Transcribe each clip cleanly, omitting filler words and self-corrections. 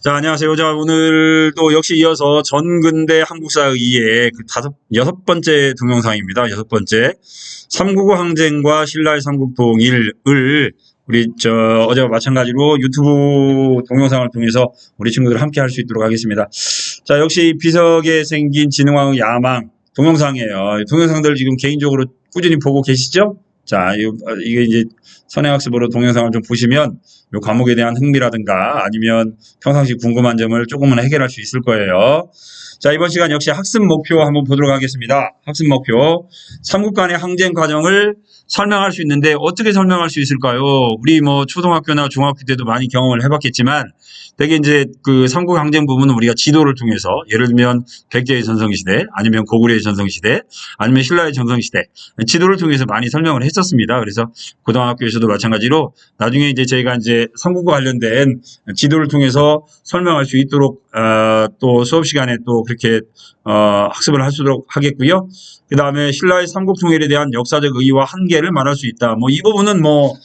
자, 안녕하세요. 자, 오늘도 역시 이어서 전근대 한국사의의 여섯 번째 동영상입니다. 여섯 번째. 삼국어 항쟁과 신라의 삼국통일을 우리 어제와 마찬가지로 유튜브 동영상을 통해서 우리 친구들 함께 할 수 있도록 하겠습니다. 자, 역시 비석에 생긴 진흥왕의 야망 동영상이에요. 동영상들 지금 개인적으로 꾸준히 보고 계시죠? 자, 이게 이제 선행학습으로 동영상을 좀 보시면 이 과목에 대한 흥미라든가 아니면 평상시 궁금한 점을 조금은 해결할 수 있을 거예요. 자, 이번 시간 역시 학습 목표 한번 보도록 하겠습니다. 학습 목표. 삼국 간의 항쟁 과정을 설명할 수 있는데 어떻게 설명할 수 있을까요? 우리 뭐 초등학교나 중학교 때도 많이 경험을 해봤겠지만 되게 이제 그 삼국 항쟁 부분은 우리가 지도를 통해서 예를 들면 백제의 전성시대 아니면 고구려의 전성시대 아니면 신라의 전성시대 지도를 통해서 많이 설명을 했었습니다. 그래서 고등학교에서도 마찬가지로 나중에 이제 저희가 이제 삼국과 관련된 지도를 통해서 설명할 수 있도록 또 수업 시간에 또 그렇게 학습을 할 수 있도록 하겠고요. 그 다음에 신라의 삼국통일에 대한 역사적 의의와 한계를 말할 수 있다. 뭐 이 부분은 뭐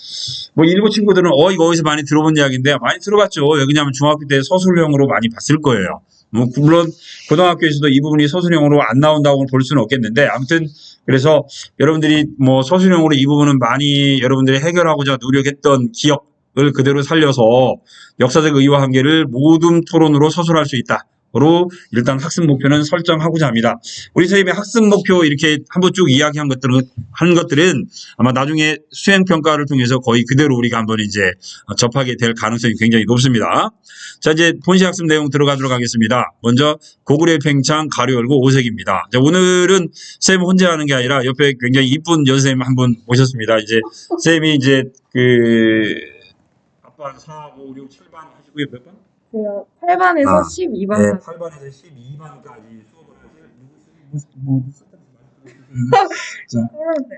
일부 친구들은 이거 어디서 많이 들어본 이야기인데 많이 들어봤죠. 왜냐하면 중학교 때 서술형으로 많이 봤을 거예요. 뭐 물론 고등학교에서도 이 부분이 서술형으로 안 나온다고 볼 수는 없겠는데 아무튼 그래서 여러분들이 뭐 서술형으로 이 부분은 많이 여러분들이 해결하고자 노력했던 기억을 그대로 살려서 역사적 의의와 한계를 모둠 토론으로 서술할 수 있다. 로 일단 학습 목표는 설정하고자 합니다. 우리 선생님의 학습 목표 이렇게 한번 쭉 이야기한 것들은 아마 나중에 수행 평가를 통해서 거의 그대로 우리가 한번 이제 접하게 될 가능성이 굉장히 높습니다. 자, 이제 본시 학습 내용 들어가도록 하겠습니다. 먼저 고구려의 팽창 가로 열고 오색입니다. 자, 오늘은 선생님 혼자 하는 게 아니라 옆에 굉장히 이쁜 여선생님 한 분 모셨습니다. 이제 선생님이 이제 아빠 4, 5, 6, 7반 하시고요. 몇 반? 제가 8반에서 12반. 네, 8반에서 12반까지 수업을 하세요.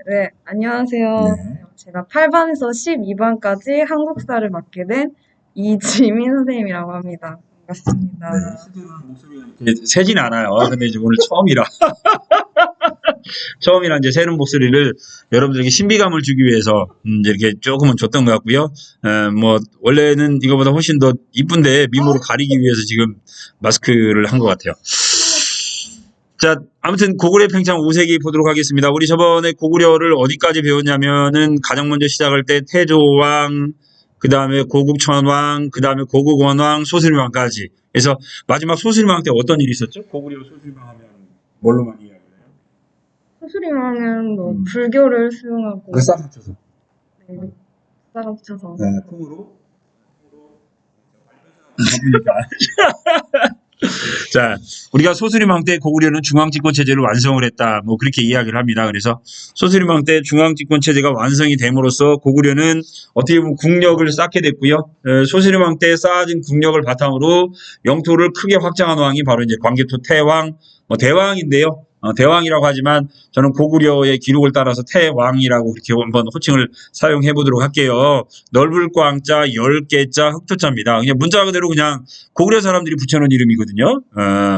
네, 안녕하세요. 네. 제가 8반에서 12반까지 한국사를 맡게 된 이지민 선생님이라고 합니다. 반갑습니다. 네, 실제로는 목소리가 이렇게 세진 않아요. 근데 이제 오늘 처음이라 이제 새로운 목소리를 여러분들에게 신비감을 주기 위해서 이렇게 조금은 줬던 것 같고요. 뭐 원래는 이거보다 훨씬 더 이쁜데 미모를 가리기 위해서 지금 마스크를 한 것 같아요. 자, 아무튼 고구려 팽창 5세기 보도록 하겠습니다. 우리 저번에 고구려를 어디까지 배웠냐면은 가장 먼저 시작할 때 태조왕, 그 다음에 고국천왕, 그 다음에 고국원왕, 소수림왕까지. 그래서 마지막 소수림왕 때 어떤 일이 있었죠? 고구려 소수림왕 하면 뭘로 많이 이야기해요? 소수림왕은 뭐 불교를 수용하고 그 싹 합쳐서. 네, 싹 합쳐서 네, 콩으로. 바쁘니까. 자, 우리가 소수림왕 때 고구려는 중앙집권 체제를 완성을 했다. 뭐 그렇게 이야기를 합니다. 그래서 소수림왕 때 중앙집권 체제가 완성이 됨으로써 고구려는 어떻게 보면 국력을 쌓게 됐고요. 소수림왕 때 쌓아진 국력을 바탕으로 영토를 크게 확장한 왕이 바로 이제 광개토 태왕, 대왕인데요. 대왕이라고 하지만 저는 고구려의 기록을 따라서 태왕이라고 그렇게 한번 호칭을 사용해 보도록 할게요. 넓을 꽝자 10개자 흑토자입니다. 그냥 문자 그대로 그냥 고구려 사람들이 붙여놓은 이름이거든요.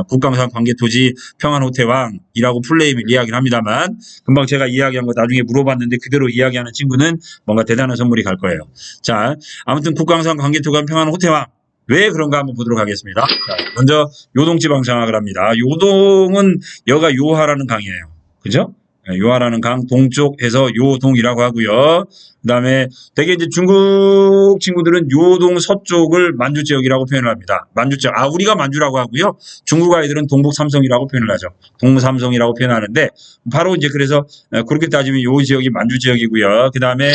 국강산 광개토지 평안호태왕이라고 플레임을 이야기를 합니다만 금방 제가 이야기한 거 나중에 물어봤는데 그대로 이야기하는 친구는 뭔가 대단한 선물이 갈 거예요. 자, 아무튼 국강산 광개토가 평안호태왕 왜 그런가 한번 보도록 하겠습니다. 자, 먼저 요동지방 장악을 합니다. 요동은 여가 요하라는 강이에요. 그죠? 요하라는 강 동쪽에서 요동이라고 하고요. 그 다음에 되게 이제 중국 친구들은 요동 서쪽을 만주 지역이라고 표현을 합니다. 만주 지역. 우리가 만주라고 하고요. 중국 아이들은 동북 삼성이라고 표현을 하죠. 동삼성이라고 표현하는데 바로 이제 그래서 그렇게 따지면 요 지역이 만주 지역이고요. 그 다음에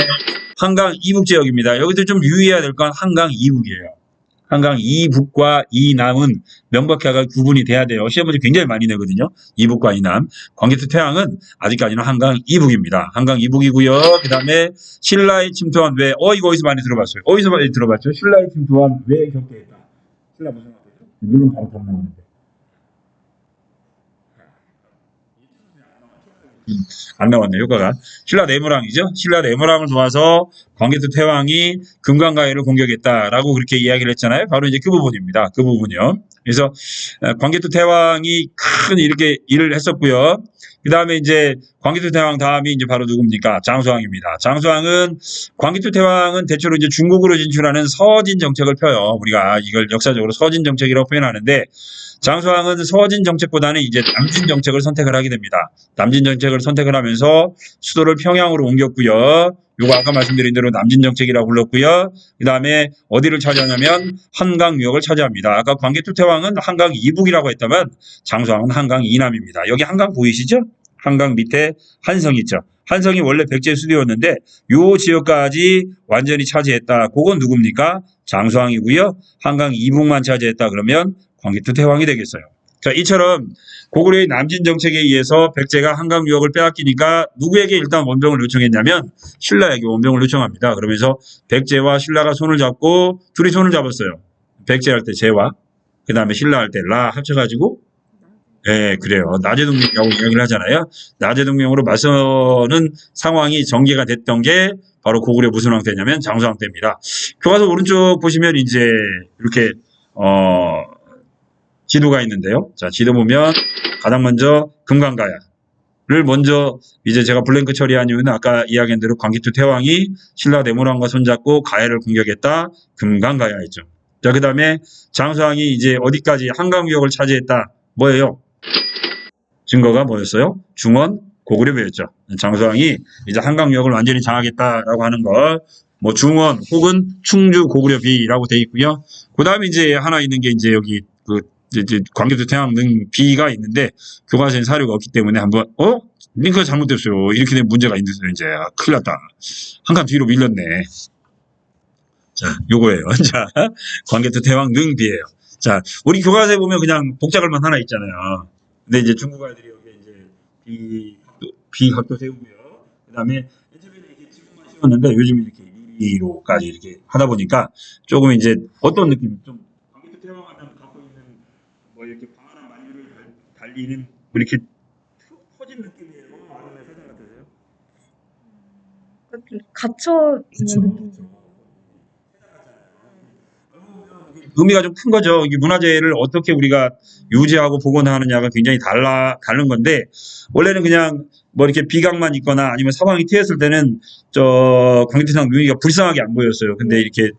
한강 이북 지역입니다. 여기서 좀 유의해야 될 건 한강 이북이에요. 한강 이북과 이남은 명백하게 구분이 돼야 돼요. 시험 문제 굉장히 많이 내거든요. 이북과 이남. 광개토 태왕은 아직까지는 한강 이북입니다. 한강 이북이고요. 그 다음에 신라의 침투한 왜? 이거 어디서 많이 들어봤어요? 어디서 많이 들어봤죠? 신라의 침투한 왜 격퇴했다? 신라 무슨 말이죠? 물론 바로 더 나오는데. 안 나왔네, 효과가. 신라 내무랑이죠. 신라 내무랑을 도와서 광개토 태왕이 금강가해를 공격했다라고 그렇게 이야기를 했잖아요. 바로 이제 그 부분입니다. 그 부분이요. 그래서 광개토 태왕이 큰 이렇게 일을 했었고요. 그 다음에 이제 광기토 태왕 다음이 이제 바로 누굽니까? 장수왕입니다. 장수왕은 광기토 태왕은 대체로 이제 중국으로 진출하는 서진 정책을 펴요. 우리가 이걸 역사적으로 서진 정책이라고 표현하는데 장수왕은 서진 정책보다는 이제 남진 정책을 선택을 하게 됩니다. 남진 정책을 선택을 하면서 수도를 평양으로 옮겼고요. 요거 아까 말씀드린 대로 남진 정책이라고 불렀고요. 그 다음에 어디를 차지하냐면 한강 유역을 차지합니다. 아까 광개토 태왕은 한강 이북이라고 했다면 장수왕은 한강 이남입니다. 여기 한강 보이시죠? 한강 밑에 한성 있죠. 한성이 원래 백제의 수도였는데 요 지역까지 완전히 차지했다. 그건 누굽니까? 장수왕이고요. 한강 이북만 차지했다 그러면 광개토 태왕이 되겠어요. 자, 이처럼 고구려의 남진 정책에 의해서 백제가 한강 유역을 빼앗기니까 누구에게 일단 원병을 요청했냐면 신라에게 원병을 요청합니다. 그러면서 백제와 신라가 손을 잡고 둘이 손을 잡았어요. 백제 할 때 제와 그 다음에 신라 할 때 라 합쳐가지고 예, 그래요. 나제동맹이라고 이야기를 하잖아요. 나제동맹으로 맞서는 상황이 전개가 됐던 게 바로 고구려 무슨 왕때냐면 장수왕 때입니다. 교과서 오른쪽 보시면 이제 이렇게 지도가 있는데요. 자, 지도 보면 가장 먼저 금강가야를 먼저 이제 제가 블랭크 처리한 이유는 아까 이야기한 대로 광기토 태왕이 신라 내무왕과 손잡고 가야를 공격했다. 금강가야였죠. 자, 그 다음에 장수왕이 이제 어디까지 한강유역을 차지했다. 뭐예요? 증거가 뭐였어요? 중원 고구려부였죠. 장수왕이 이제 한강유역을 완전히 장악했다라고 하는 걸 뭐 중원 혹은 충주 고구려비라고 돼 있고요. 그 다음에 이제 하나 있는 게 이제 여기 그 이제 광개토 태왕 능 비가 있는데 교과서엔 사료가 없기 때문에 한번 링크가 잘못됐어요. 이렇게 된 문제가 있는데 이제 큰일 났다. 한 칸 뒤로 밀렸네. 자, 요거예요. 자, 광개토 태왕 능 비예요. 자, 우리 교과서에 보면 그냥 복자글만 하나 있잖아요. 근데 이제 중국 아이들이 여기 이제 비각도 세우고요. 그다음에 예전에는 이렇게 지붕만 씌웠는데 요즘 이렇게 유리로까지 이렇게 하다 보니까 조금 이제 어떤 느낌 좀 광개토 태왕 하면 갖고 있는 뭐 이렇게 방한한 만류를 달리는 뭐 이렇게 퍼진 느낌이에요. 아니면 세상 같으세요? 갇혀 있는 느낌. 의미가 좀 큰 거죠. 이게 문화재를 어떻게 우리가 유지하고 복원하느냐가 굉장히 다른 건데, 원래는 그냥 뭐 이렇게 비강만 있거나 아니면 사방이 트였을 때는 광개토상 묘기가 불쌍하게 안 보였어요. 근데 이렇게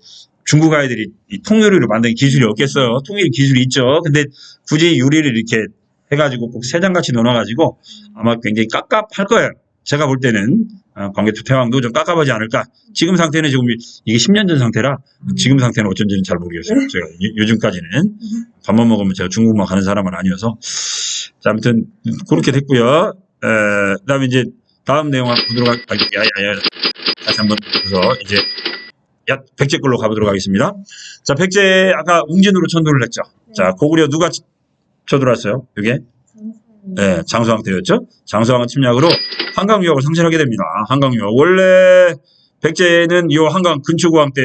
중국 아이들이 이 통유리로 만든 기술이 없겠어요. 통유리 기술이 있죠. 근데 굳이 유리를 이렇게 해가지고 꼭 세 장같이 넣어가지고 아마 굉장히 깝깝할 거예요. 제가 볼 때는 광개토 태왕도 좀 깝깝하지 않을까. 지금 상태는 지금 이게 10년 전 상태라 지금 상태는 어쩐지는 잘 모르겠어요. 제가 요즘까지는 밥만 먹으면 제가 중국만 가는 사람은 아니어서. 자, 아무튼 그렇게 됐고요. 그다음에 이제 다음 내용 한번 보도록 다시 한번 보서 이제 백제 걸로 가보도록 하겠습니다. 자, 백제 아까 웅진으로 천도를 했죠. 자, 고구려 누가 쳐들어왔어요? 이게? 네, 장수왕 때였죠. 장수왕은 침략으로 한강 유역을 상실하게 됩니다. 한강 유역. 원래 백제는 이 한강 근초고왕 때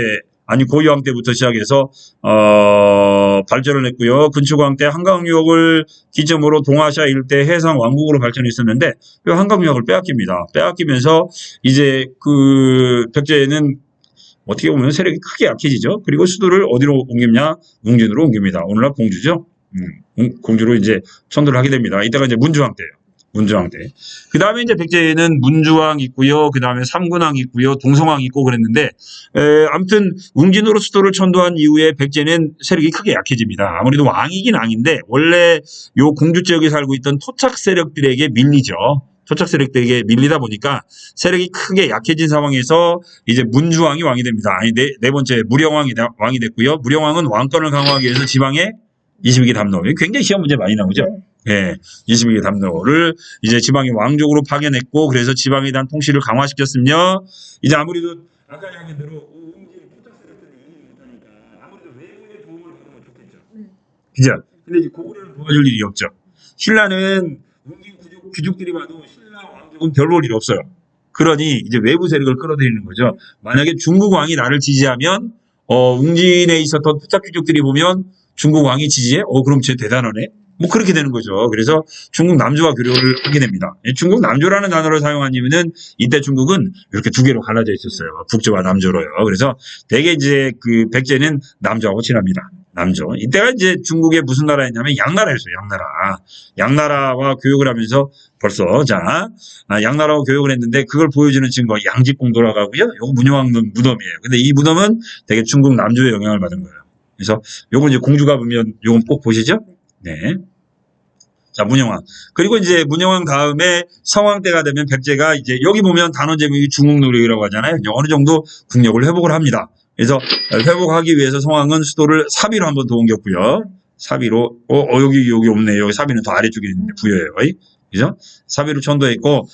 아니 고유왕 때부터 시작해서 발전을 했고요. 근초고왕 때 한강 유역을 기점으로 동아시아 일대 해상 왕국으로 발전했었는데 이 한강 유역을 빼앗깁니다. 빼앗기면서 이제 그 백제는 어떻게 보면 세력이 크게 약해지죠. 그리고 수도를 어디로 옮깁냐? 웅진으로 옮깁니다. 오늘날 공주죠. 공주로 이제 천도를 하게 됩니다. 이때가 이제 문주왕 때예요. 문주왕 때. 그 다음에 이제 백제에는 문주왕 있고요. 그 다음에 삼군왕 있고요. 동성왕 있고 그랬는데, 아무튼 웅진으로 수도를 천도한 이후에 백제는 세력이 크게 약해집니다. 아무래도 왕이긴 왕인데, 원래 요 공주 지역에 살고 있던 토착 세력들에게 밀리죠. 토착 세력들에게 밀리다 보니까 세력이 크게 약해진 상황에서 이제 문주왕이 왕이 됩니다. 아니, 네 번째 무령왕이 왕이 됐고요. 무령왕은 왕권을 강화하기 위해서 지방에 22개 담로. 굉장히 시험 문제 많이 나오죠. 예, 22개 담로를 이제 지방의 왕족으로 파견했고, 그래서 지방에 대한 통치를 강화시켰으며, 이제 아무래도 아까 이야기한 대로 웅진 토착 세력들이 이기지 못하니까 아무래도 외부의 도움을 받으면 좋겠죠. 그죠? 근데 이제 고구려는 도와줄 일이 없죠. 신라는 웅진 귀족들이 봐도 신라 왕족은 별 볼 일 없어요. 그러니 이제 외부 세력을 끌어들이는 거죠. 만약에 중국 왕이 나를 지지하면, 웅진에 있었던 토착 귀족들이 보면 중국 왕이 지지해? 그럼 쟤 대단하네? 뭐 그렇게 되는 거죠. 그래서 중국 남조와 교류를 하게 됩니다. 중국 남조라는 단어를 사용한 이유는 이때 중국은 이렇게 두 개로 갈라져 있었어요. 북조와 남조로요. 그래서 대개 이제 그 백제는 남조하고 친합니다. 남조. 이때가 이제 중국의 무슨 나라였냐면 양나라였어요. 양나라. 양나라와 교육을 하면서 벌써 양나라와 교육을 했는데 그걸 보여주는 증거 양지봉 돌아가고요. 요거 문영왕 무덤이에요. 근데 이 무덤은 되게 중국 남조의 영향을 받은 거예요. 그래서 요거 이제 공주가 보면 요건 꼭 보시죠. 네. 자, 문영왕. 그리고 이제 문영왕 다음에 성왕 때가 되면 백제가 이제 여기 보면 단원 제목이 중국노력이라고 하잖아요. 이제 어느 정도 국력을 회복을 합니다. 그래서 회복하기 위해서 성왕은 수도를 사비로 한번 더 옮겼고요. 사비로 여기 없네요. 여기 사비는 더 아래쪽에 있는데 부여예요. 그죠? 사비로 천도했고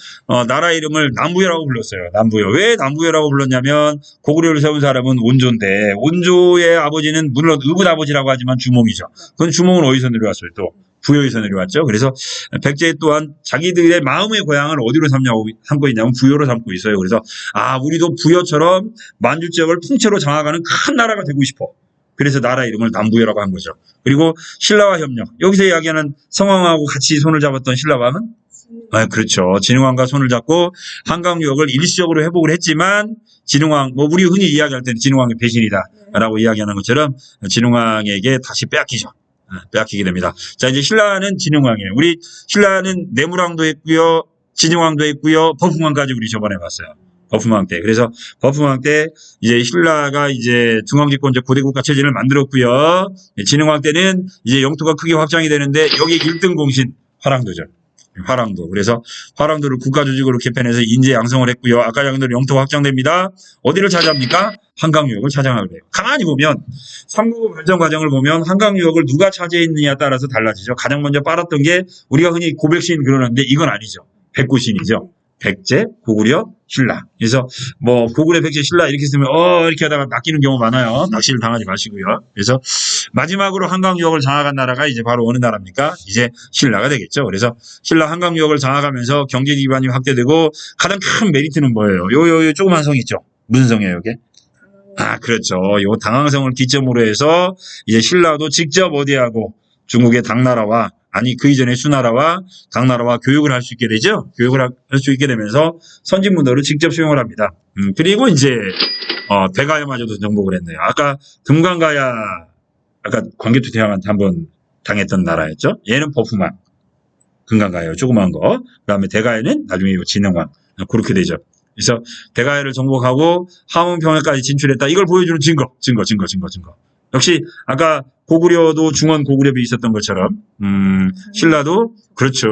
나라 이름을 남부여라고 불렀어요. 남부여. 왜 남부여라고 불렀냐면 고구려를 세운 사람은 온조인데 온조의 아버지는 물론 의붓 아버지라고 하지만 주몽이죠. 그건 주몽은 어디서 내려왔어요? 또 부여에서 내려왔죠. 그래서 백제 또한 자기들의 마음의 고향을 어디로 삼고 있냐면 부여로 삼고 있어요. 그래서 우리도 부여처럼 만주 지역을 통째로 장악하는 큰 나라가 되고 싶어. 그래서 나라 이름을 남부여라고 한 거죠. 그리고 신라와 협력. 여기서 이야기하는 성왕하고 같이 손을 잡았던 신라왕은 그렇죠. 진흥왕과 손을 잡고 한강 유역을 일시적으로 회복을 했지만 진흥왕 우리 흔히 이야기할 때는 진흥왕의 배신이다라고 이야기하는 것처럼 진흥왕에게 다시 빼앗기게 됩니다. 자, 이제 신라는 진흥왕이에요. 우리 신라는 내무왕도 했고요. 진흥왕도 했고요. 버풍왕까지 우리 저번에 봤어요. 버풍왕 때. 그래서 버풍왕 때 이제 신라가 이제 중앙집권적 고대국가 체제를 만들었고요. 진흥왕 때는 이제 영토가 크게 확장이 되는데 여기 1등 공신 화랑도죠. 화랑도. 그래서 화랑도를 국가조직으로 개편해서 인재 양성을 했고요. 아까 양들 영토가 확장됩니다. 어디를 차지합니까? 한강유역을 차지하게 돼요. 가만히 보면 삼국의 발전 과정을 보면 한강유역을 누가 차지했느냐에 따라서 달라지죠. 가장 먼저 빨았던 게 우리가 흔히 고백신 그러는데 이건 아니죠. 백구신이죠. 백제, 고구려, 신라. 그래서 고구려, 백제, 신라 이렇게 쓰면 이렇게 하다가 낚이는 경우 많아요. 낚시를 당하지 마시고요. 그래서 마지막으로 한강유역을 장악한 나라가 이제 바로 어느 나라입니까? 이제 신라가 되겠죠. 그래서 신라 한강유역을 장악하면서 경제 기반이 확대되고 가장 큰 메리트는 뭐예요? 요 조그만 성 있죠. 무슨 성이에요, 이게? 그렇죠. 요 당황성을 기점으로 해서 이제 신라도 직접 어디하고 중국의 당나라와 그 이전에 수나라와 당나라와 교육을 할 수 있게 되죠. 교육을 할 수 있게 되면서 선진문화를 직접 수용을 합니다. 그리고 이제 대가야마저도 정복을 했네요. 아까 금강가야 아까 광개토 대왕한테 한번 당했던 나라였죠. 얘는 버프만 금강가야 조그만 거. 그다음에 대가야는 나중에 진흥왕 그렇게 되죠. 그래서 대가야를 정복하고 함흥평야까지 진출했다. 이걸 보여주는 증거. 역시 아까 고구려도 중원 고구려비 있었던 것처럼 신라도 그렇죠.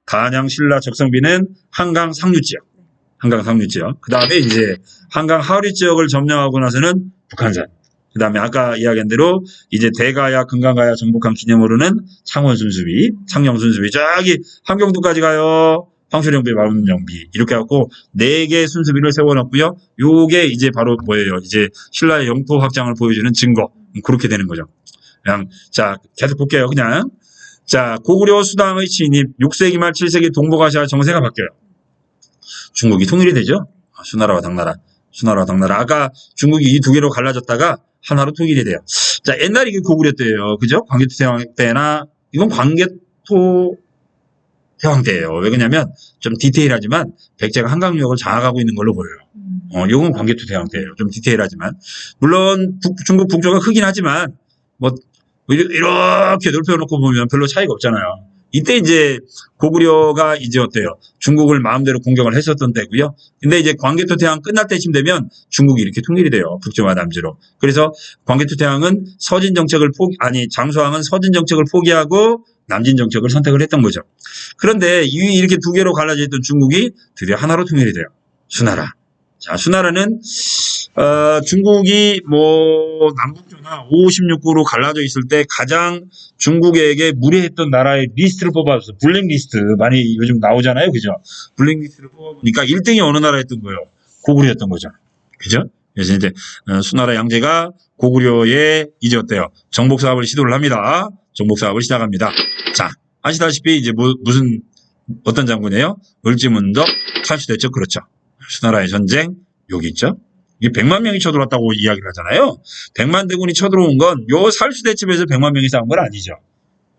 단양 신라 적성비는 한강 상류 지역. 그 다음에 이제 한강 하류 지역을 점령하고 나서는 북한산. 그 다음에 아까 이야기한 대로 이제 대가야 금강가야 정복한 기념으로는 창원 순수비, 창녕 순수비 저기 함경도까지 가요. 황소령비, 마운령비 이렇게 해갖고 4개 순수비를 세워놨고요. 요게 이제 바로 뭐예요? 이제 신라의 영토 확장을 보여주는 증거. 그렇게 되는 거죠. 자, 계속 볼게요. 자, 고구려 수당의 침입 6세기 말 7세기 동북아시아 정세가 바뀌어요. 중국이 통일이 되죠. 수나라와 당나라. 아까 중국이 이 두 개로 갈라졌다가 하나로 통일이 돼요. 자, 옛날에 이게 고구려 때예요. 그죠? 광개토 대왕 때나 이건 광개토 대왕 때예요. 왜 그러냐면 좀 디테일하지만 백제가 한강유역을 장악하고 있는 걸로 보여요. 요건 광개토 대왕 때예요. 좀 디테일하지만 물론 중국 북조가 크긴 하지만 이렇게 넓혀놓고 보면 별로 차이가 없잖아요. 이때 이제 고구려가 이제 어때요? 중국을 마음대로 공격을 했었던 때고요. 근데 이제 광개토 대왕 끝날 때쯤 되면 중국이 이렇게 통일이 돼요. 북조와 남조로. 그래서 광개토 대왕은 장수왕은 서진 정책을 포기하고 남진 정책을 선택을 했던 거죠. 그런데 이렇게 두 개로 갈라져 있던 중국이 드디어 하나로 통일이 돼요. 수나라. 자, 수나라는 중국이 남북조나 556구로 갈라져 있을 때 가장 중국에게 무례했던 나라의 리스트를 뽑아줬어요. 블랙리스트 많이 요즘 나오잖아요. 그죠? 블랙리스트를 뽑아보니까 1등이 어느 나라였던 거예요? 고구려였던 거죠. 그죠? 그래서 이제 수나라 양제가 고구려에 이제 어때요? 정복 사업을 시도를 합니다. 정복 사업을 시작합니다. 자, 아시다시피 이제 어떤 장군이에요? 을지문덕 탈수됐죠. 그렇죠. 수나라의 전쟁 여기 있죠. 이게 100만 명이 쳐들어왔다고 이야기를 하잖아요. 100만 대군이 쳐들어온 건 요 살수대첩에서 100만 명이 싸운 건 아니죠.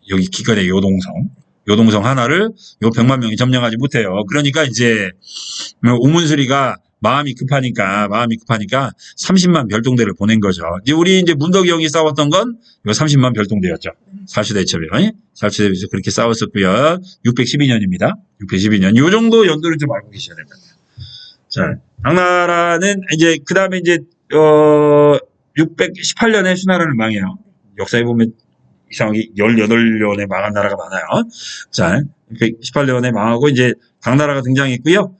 여기 기껏의 요동성 하나를 요 100만 명이 점령하지 못해요. 그러니까 이제 우문수리가 마음이 급하니까 30만 별동대를 보낸 거죠. 이제 우리 이제 문덕이 형이 싸웠던 건 요 30만 별동대였죠. 살수대첩이요. 살수대첩에서 그렇게 싸웠었고요. 612년입니다. 612년. 요 정도 연도를 좀 알고 계셔야 됩니다. 자, 당나라는 이제 그 다음에 이제 618년에 수나라를 망해요. 역사에 보면 이상하게 18년에 망한 나라가 많아요. 자, 618년에 망하고 이제 당나라가 등장했고요.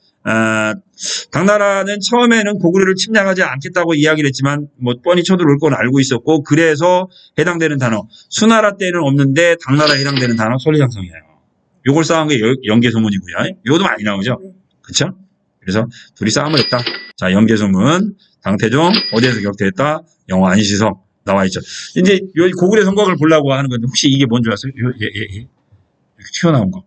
당나라는 처음에는 고구려를 침략하지 않겠다고 이야기를 했지만 뭐 뻔히 쳐들어올 건 알고 있었고 그래서 해당되는 단어 수나라 때는 없는데 당나라에 해당되는 단어 솔리상성이에요. 요걸 쌓은 게 연개소문이고요. 요것도 많이 나오죠. 그렇죠? 그래서 둘이 싸움을 했다. 자, 연개소문 당태종 어디에서 격퇴했다? 영어 안시성 나와 있죠. 이제 요 고구려 성곽을 보려고 하는 건데 혹시 이게 뭔지 아세요? 이렇게 튀어나온 거.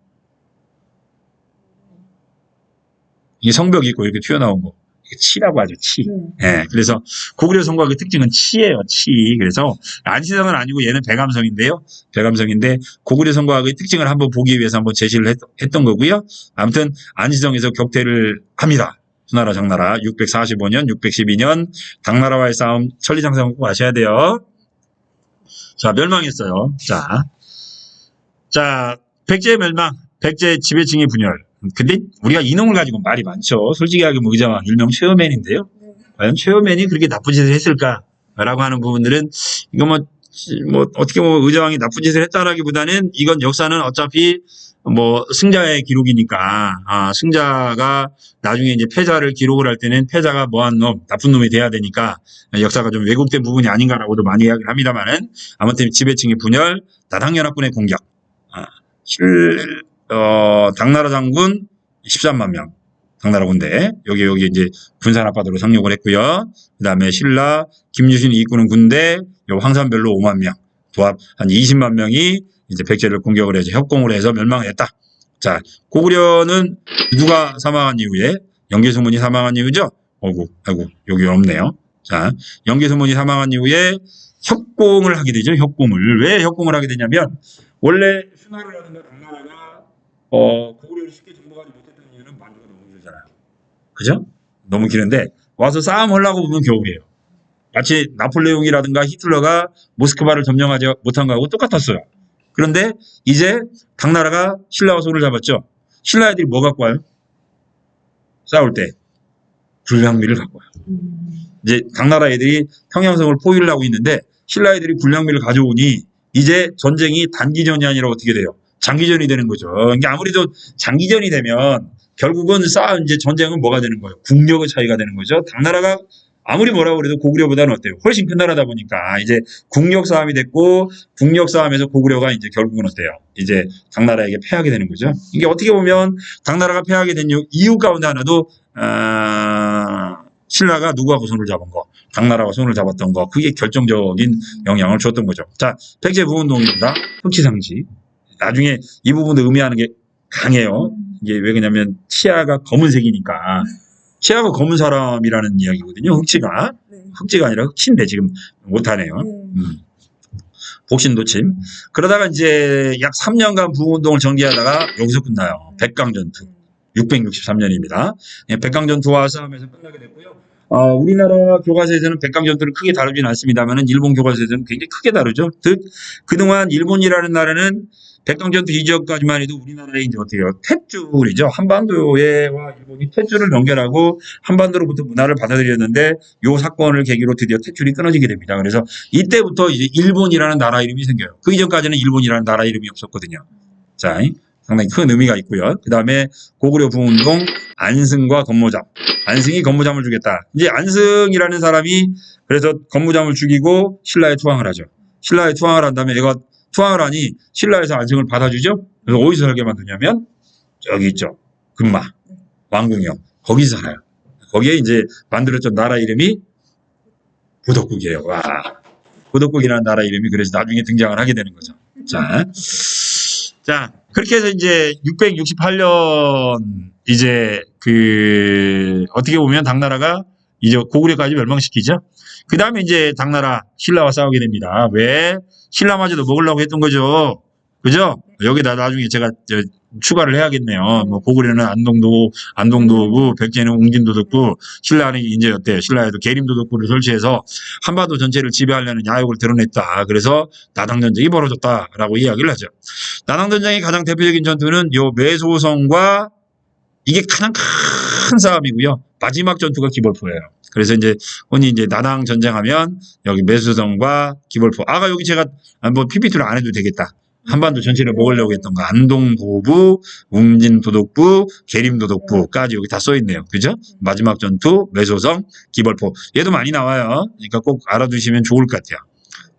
이 성벽이 있고 이렇게 튀어나온 거. 이게 치라고 하죠, 치. 예, 그래서 고구려 성곽의 특징은 치예요, 치. 그래서 안시성은 아니고 얘는 배감성인데요. 배감성인데 고구려 성곽의 특징을 한번 보기 위해서 한번 제시를 했던 거고요. 아무튼 안시성에서 격퇴를 합니다. 수나라, 장나라 645년, 612년 당나라와의 싸움 천리장성 꼭 아셔야 돼요. 자, 멸망했어요. 자, 백제의 멸망, 백제 지배층의 분열. 근데 우리가 이놈을 가지고 말이 많죠. 솔직히 하게 뭐 의자왕 일명 최여맨인데요. 과연 최여맨이 그렇게 나쁜 짓을 했을까라고 하는 부분들은 이거 뭐 어떻게 뭐 의자왕이 나쁜 짓을 했다라기보다는 이건 역사는 어차피 뭐 승자의 기록이니까 승자가 나중에 이제 패자를 기록을 할 때는 패자가 뭐한 놈, 나쁜 놈이 돼야 되니까 역사가 좀 왜곡된 부분이 아닌가라고도 많이 이야기를 합니다만은 아무튼 지배층의 분열, 나당연합군의 공격, 당나라 장군 13만 명, 당나라 군대 여기 이제 군산 앞바다로 상륙을 했고요. 그 다음에 신라 김유신 이끄는 군대 요 황산별로 5만 명, 도합 한 20만 명이 이제 백제를 공격을 해서 협공을 해서 멸망했다. 자, 고구려는 누가 사망한 이후에 연개소문이 사망한 이후죠. 아이고 여기 없네요. 자, 연개소문이 사망한 이후에 협공을 하게 되죠. 협공을 왜 협공을 하게 되냐면 원래 수나라라든가 당나라가 고구려를 쉽게 정복하지 못했던 이유는 만주가 너무 길잖아요. 그죠? 너무 길은데 와서 싸움 하려고 보면 겨울이에요. 마치 나폴레옹이라든가 히틀러가 모스크바를 점령하지 못한 거하고 똑같았어요. 그런데 이제 당나라가 신라와 손을 잡았죠. 신라 애들이 뭐 갖고 와요? 싸울 때 불량미를 갖고 와요. 이제 당나라 애들이 평양성을 포위를 하고 있는데 신라 애들이 불량미를 가져오니 이제 전쟁이 단기전이 아니라 어떻게 돼요? 장기전이 되는 거죠. 그러니까 아무래도 장기전이 되면 결국은 이제 전쟁은 뭐가 되는 거예요? 국력의 차이가 되는 거죠. 당나라가 아무리 뭐라고 그래도 고구려보다는 어때요? 훨씬 큰 나라다 보니까 이제 국력 싸움이 됐고 국력 싸움에서 고구려가 이제 결국은 어때요? 이제 당나라에게 패하게 되는 거죠. 이게 어떻게 보면 당나라가 패하게 된 이유 가운데 하나도 신라가 누구하고 손을 잡은 거, 당나라와 손을 잡았던 거, 그게 결정적인 영향을 줬던 거죠. 자, 백제 부운동입니다. 흑치상지. 나중에 이 부분도 의미하는 게 강해요. 이게 왜 그러냐면 치아가 검은색이니까. 치아가 검은 사람이라는 이야기거든요. 흑치가. 흑치가 아니라 흑치인데 지금 못하네요. 복신도침. 그러다가 이제 약 3년간 부운동을 전개하다가 여기서 끝나요. 백강전투. 663년입니다. 백강전투와 싸움에서 끝나게 됐고요. 우리나라 교과서에서는 백강전투를 크게 다루지는 않습니다만 일본 교과서에서는 굉장히 크게 다루죠. 즉 그동안 일본이라는 나라는 백강전투 이 지역까지만 해도 우리나라의 이제 어떻게 해요? 탯줄이죠. 한반도와 일본이 탯줄을 연결하고 한반도로부터 문화를 받아들였는데 이 사건을 계기로 드디어 탯줄이 끊어지게 됩니다. 그래서 이때부터 이제 일본이라는 나라 이름이 생겨요. 그 이전까지는 일본이라는 나라 이름이 없었거든요. 자, 상당히 큰 의미가 있고요. 그 다음에 고구려 부운동 안승과 건모잠. 안승이 건모잠을 주겠다. 이제 안승이라는 사람이 그래서 건모잠을 죽이고 신라에 투항을 하죠. 신라에 투항을 한 다음에 얘가 투항을 하니 신라에서 안승을 받아주죠. 그래서 어디서 살게 만드냐면 저기 있죠. 금마, 왕궁이요. 거기서 살아요. 거기에 이제 만들었던 나라 이름이 보덕국이에요. 와, 보덕국이라는 나라 이름이 그래서 나중에 등장을 하게 되는 거죠. 자, 그렇게 해서 이제 668년 이제 어떻게 보면 당나라가 이제 고구려까지 멸망시키죠. 그 다음에 이제 당나라 신라와 싸우게 됩니다. 왜? 신라마저도 먹으려고 했던 거죠. 그죠? 여기다 나중에 제가 추가를 해야겠네요. 뭐 고구려는 안동도구, 백제는 웅진도덕구, 신라는 이제 어때요? 신라에도 계림도덕구를 설치해서 한반도 전체를 지배하려는 야욕을 드러냈다. 그래서 나당전쟁이 벌어졌다라고 이야기를 하죠. 나당전쟁의 가장 대표적인 전투는 요 매소성과 이게 가장 큰 싸움이고요. 마지막 전투가 기벌포예요. 그래서 이제 흔히 이제 나당 전쟁하면 여기 매소성과 기벌포. 아까 여기 제가 뭐 PPT를 안 해도 되겠다. 한반도 전체를 먹으려고 했던 거. 안동도부, 웅진도덕부, 계림도덕부까지 여기 다 써있네요. 그죠? 마지막 전투, 매소성, 기벌포. 얘도 많이 나와요. 그러니까 꼭 알아두시면 좋을 것 같아요.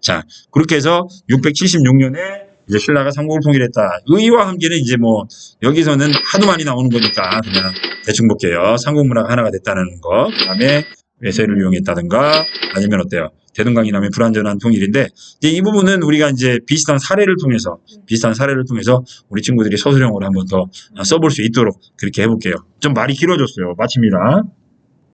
자, 그렇게 해서 676년에 이제 신라가 삼국을 통일했다. 의와 함께는 이제 뭐 여기서는 하도 많이 나오는 거니까 그냥 대충 볼게요. 삼국문화가 하나가 됐다는 거. 그다음에 외세를 이용했다든가 아니면 어때요? 대동강이 나면 불완전한 통일인데 이제 이 부분은 우리가 이제 비슷한 사례를 통해서 우리 친구들이 서술형으로 한번 더 써볼 수 있도록 그렇게 해볼게요. 좀 말이 길어졌어요. 마칩니다.